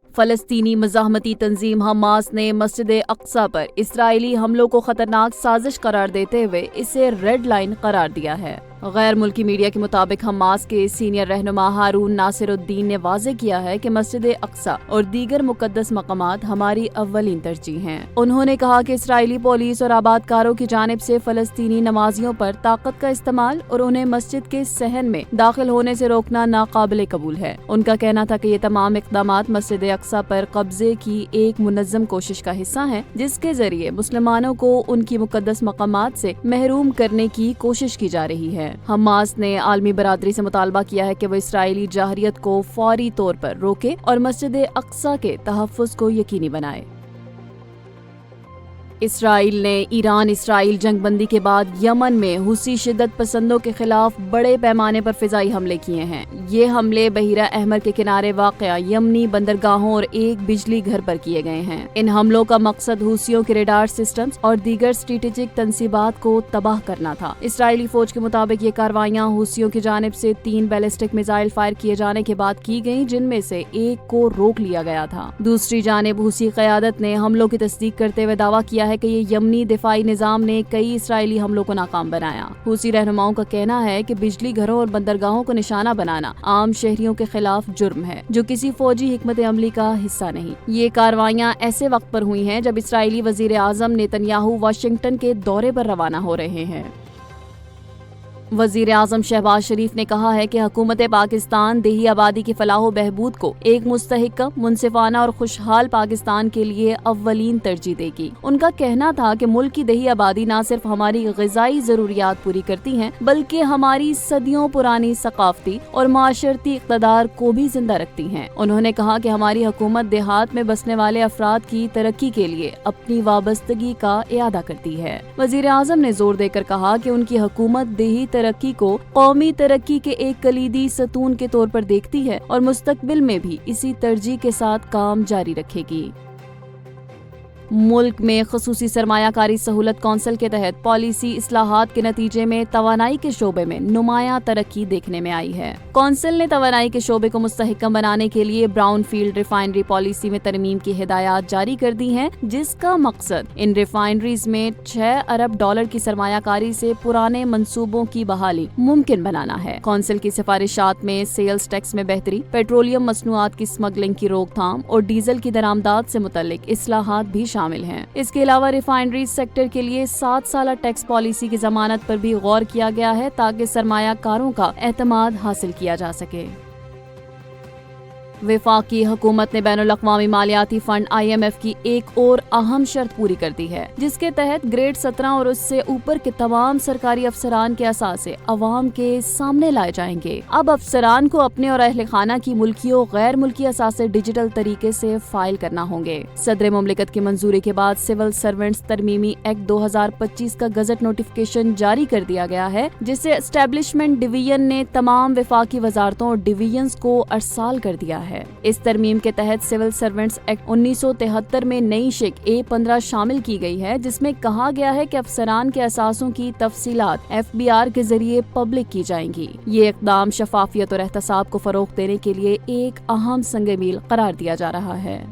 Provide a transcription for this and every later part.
فلسطینی مزاحمتی تنظیم حماس نے مسجد اقصی پر اسرائیلی حملوں کو خطرناک سازش قرار دیتے ہوئے اسے ریڈ لائن قرار دیا ہے۔ غیر ملکی میڈیا کے مطابق حماس کے سینئر رہنما ہارون ناصر الدین نے واضح کیا ہے کہ مسجد اقصی اور دیگر مقدس مقامات ہماری اولین ترجیح ہیں۔ انہوں نے کہا کہ اسرائیلی پولیس اور آبادکاروں کی جانب سے فلسطینی نمازیوں پر طاقت کا استعمال اور انہیں مسجد کے صحن میں داخل ہونے سے روکنا ناقابل قبول ہے۔ ان کا کہنا تھا کہ یہ تمام اقدامات مسجد اقصی پر قبضے کی ایک منظم کوشش کا حصہ ہیں، جس کے ذریعے مسلمانوں کو ان کی مقدس مقامات سے محروم کرنے کی کوشش کی جا رہی ہے۔ حماس نے عالمی برادری سے مطالبہ کیا ہے کہ وہ اسرائیلی جارحیت کو فوری طور پر روکے اور مسجد اقصی کے تحفظ کو یقینی بنائے۔ اسرائیل نے ایران جنگ بندی کے بعد یمن میں حوثی شدت پسندوں کے خلاف بڑے پیمانے پر فضائی حملے کیے ہیں۔ یہ حملے بحیرہ احمر کے کنارے واقع یمنی بندرگاہوں اور ایک بجلی گھر پر کیے گئے ہیں۔ ان حملوں کا مقصد حوثیوں کے ریڈار سسٹمز اور دیگر اسٹریٹجک تنصیبات کو تباہ کرنا تھا۔ اسرائیلی فوج کے مطابق یہ کارروائیاں حوثیوں کی جانب سے 3 بیلسٹک میزائل فائر کیے جانے کے بعد کی گئیں، جن میں سے ایک کو روک لیا گیا تھا۔ دوسری جانب حوثی قیادت نے حملوں کی تصدیق کرتے ہوئے دعویٰ کیا ہے کہ یہ یمنی دفاعی نظام نے کئی اسرائیلی حملوں کو ناکام بنایا۔ حوثی رہنماؤں کا کہنا ہے کہ بجلی گھروں اور بندرگاہوں کو نشانہ بنانا عام شہریوں کے خلاف جرم ہے، جو کسی فوجی حکمت عملی کا حصہ نہیں۔ یہ کارروائیاں ایسے وقت پر ہوئی ہیں جب اسرائیلی وزیر اعظم نیتن یاہو واشنگٹن کے دورے پر روانہ ہو رہے ہیں۔ وزیر اعظم شہباز شریف نے کہا ہے کہ حکومت پاکستان دیہی آبادی کی فلاح و بہبود کو ایک مستحکم، منصفانہ اور خوشحال پاکستان کے لیے اولین ترجیح دے گی۔ ان کا کہنا تھا کہ ملک کی دیہی آبادی نہ صرف ہماری غذائی ضروریات پوری کرتی ہیں، بلکہ ہماری صدیوں پرانی ثقافتی اور معاشرتی اقتدار کو بھی زندہ رکھتی ہیں۔ انہوں نے کہا کہ ہماری حکومت دیہات میں بسنے والے افراد کی ترقی کے لیے اپنی وابستگی کا اعادہ کرتی ہے۔ وزیر اعظم نے زور دے کر کہا کہ ان کی حکومت دیہی ترقی کو قومی ترقی کے ایک کلیدی ستون کے طور پر دیکھتی ہے اور مستقبل میں بھی اسی ترجیح کے ساتھ کام جاری رکھے گی۔ ملک میں خصوصی سرمایہ کاری سہولت کونسل کے تحت پالیسی اصلاحات کے نتیجے میں توانائی کے شعبے میں نمایاں ترقی دیکھنے میں آئی ہے۔ کونسل نے توانائی کے شعبے کو مستحکم بنانے کے لیے براؤن فیلڈ ریفائنری پالیسی میں ترمیم کی ہدایات جاری کر دی ہیں، جس کا مقصد ان ریفائنریز میں $6 ارب کی سرمایہ کاری سے پرانے منصوبوں کی بحالی ممکن بنانا ہے۔ کونسل کی سفارشات میں سیلز ٹیکس میں بہتری، پیٹرولیم مصنوعات کی اسمگلنگ کی روک تھام اور ڈیزل کی درآمدات سے متعلق اصلاحات بھی شامل ہیں۔ اس کے علاوہ ریفائنریز سیکٹر کے لیے 7 سالہ ٹیکس پالیسی کی ضمانت پر بھی غور کیا گیا ہے تاکہ سرمایہ کاروں کا اعتماد حاصل کیا جا سکے۔ وفاقی حکومت نے بین الاقوامی مالیاتی فنڈ IMF کی ایک اور اہم شرط پوری کر دی ہے، جس کے تحت گریڈ 17 اور اس سے اوپر کے تمام سرکاری افسران کے اثاثے عوام کے سامنے لائے جائیں گے۔ اب افسران کو اپنے اور اہل خانہ کی ملکی و غیر ملکی اثاثے ڈیجیٹل طریقے سے فائل کرنا ہوں گے۔ صدر مملکت کی منظوری کے بعد سول سرونٹس ترمیمی ایکٹ 2025 کا گزٹ نوٹیفکیشن جاری کر دیا گیا ہے، جسے اسٹیبلشمنٹ ڈویژن نے تمام وفاقی وزارتوں اور ڈویژنز کو ارسال کر دیا ہے۔ اس ترمیم کے تحت سول سرونٹس ایکٹ 1973 میں نئی شق A15 شامل کی گئی ہے، جس میں کہا گیا ہے کہ افسران کے اثاثوں کی تفصیلات FBR کے ذریعے پبلک کی جائیں گی۔ یہ اقدام شفافیت اور احتساب کو فروغ دینے کے لیے ایک اہم سنگ میل قرار دیا جا رہا ہے۔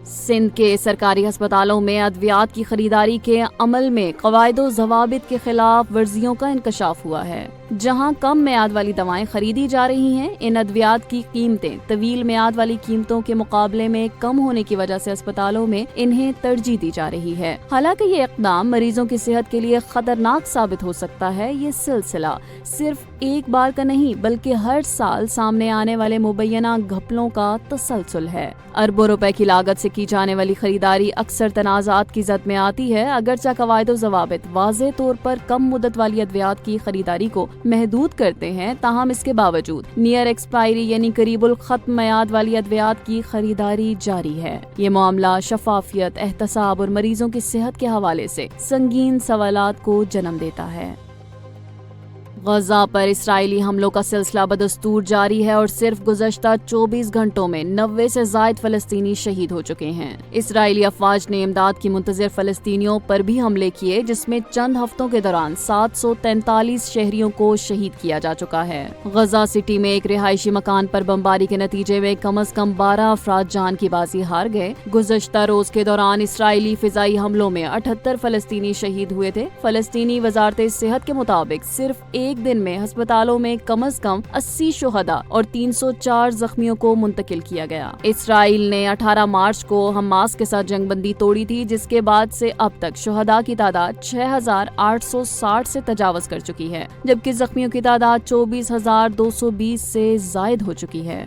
سندھ کے سرکاری ہسپتالوں میں ادویات کی خریداری کے عمل میں قواعد و ضوابط کے خلاف ورزیوں کا انکشاف ہوا ہے۔ جہاں کم میعاد والی دوائیں خریدی جا رہی ہیں، ان ادویات کی قیمتیں طویل میعاد والی قیمتوں کے مقابلے میں کم ہونے کی وجہ سے اسپتالوں میں انہیں ترجیح دی جا رہی ہے۔ حالانکہ یہ اقدام مریضوں کی صحت کے لیے خطرناک ثابت ہو سکتا ہے، یہ سلسلہ صرف ایک بار کا نہیں بلکہ ہر سال سامنے آنے والے مبینہ گھپلوں کا تسلسل ہے۔ اربوں روپے کی لاگت سے کی جانے والی خریداری اکثر تنازعات کی زد میں آتی ہے۔ اگرچہ قواعد و ضوابط واضح طور پر کم مدت والی ادویات کی خریداری کو محدود کرتے ہیں، تاہم اس کے باوجود نیئر ایکسپائری یعنی قریب الختم میعاد والی ادویات کی خریداری جاری ہے۔ یہ معاملہ شفافیت، احتساب اور مریضوں کی صحت کے حوالے سے سنگین سوالات کو جنم دیتا ہے۔ غزہ پر اسرائیلی حملوں کا سلسلہ بدستور جاری ہے اور صرف گزشتہ 24 گھنٹوں میں 90 سے زائد فلسطینی شہید ہو چکے ہیں۔ اسرائیلی افواج نے امداد کی منتظر فلسطینیوں پر بھی حملے کیے، جس میں چند ہفتوں کے دوران 743 شہریوں کو شہید کیا جا چکا ہے۔ غزہ سٹی میں ایک رہائشی مکان پر بمباری کے نتیجے میں کم از کم 12 افراد جان کی بازی ہار گئے۔ گزشتہ روز کے دوران اسرائیلی فضائی حملوں میں 78 فلسطینی شہید ہوئے تھے۔ فلسطینی وزارت صحت کے مطابق صرف ایک دن میں ہسپتالوں میں کم از کم 80 شہداء اور 304 زخمیوں کو منتقل کیا گیا۔ اسرائیل نے 18 مارچ کو حماس کے ساتھ جنگ بندی توڑی تھی، جس کے بعد سے اب تک شہداء کی تعداد 6860 سے تجاوز کر چکی ہے، جبکہ زخمیوں کی تعداد 24220 سے زائد ہو چکی ہے۔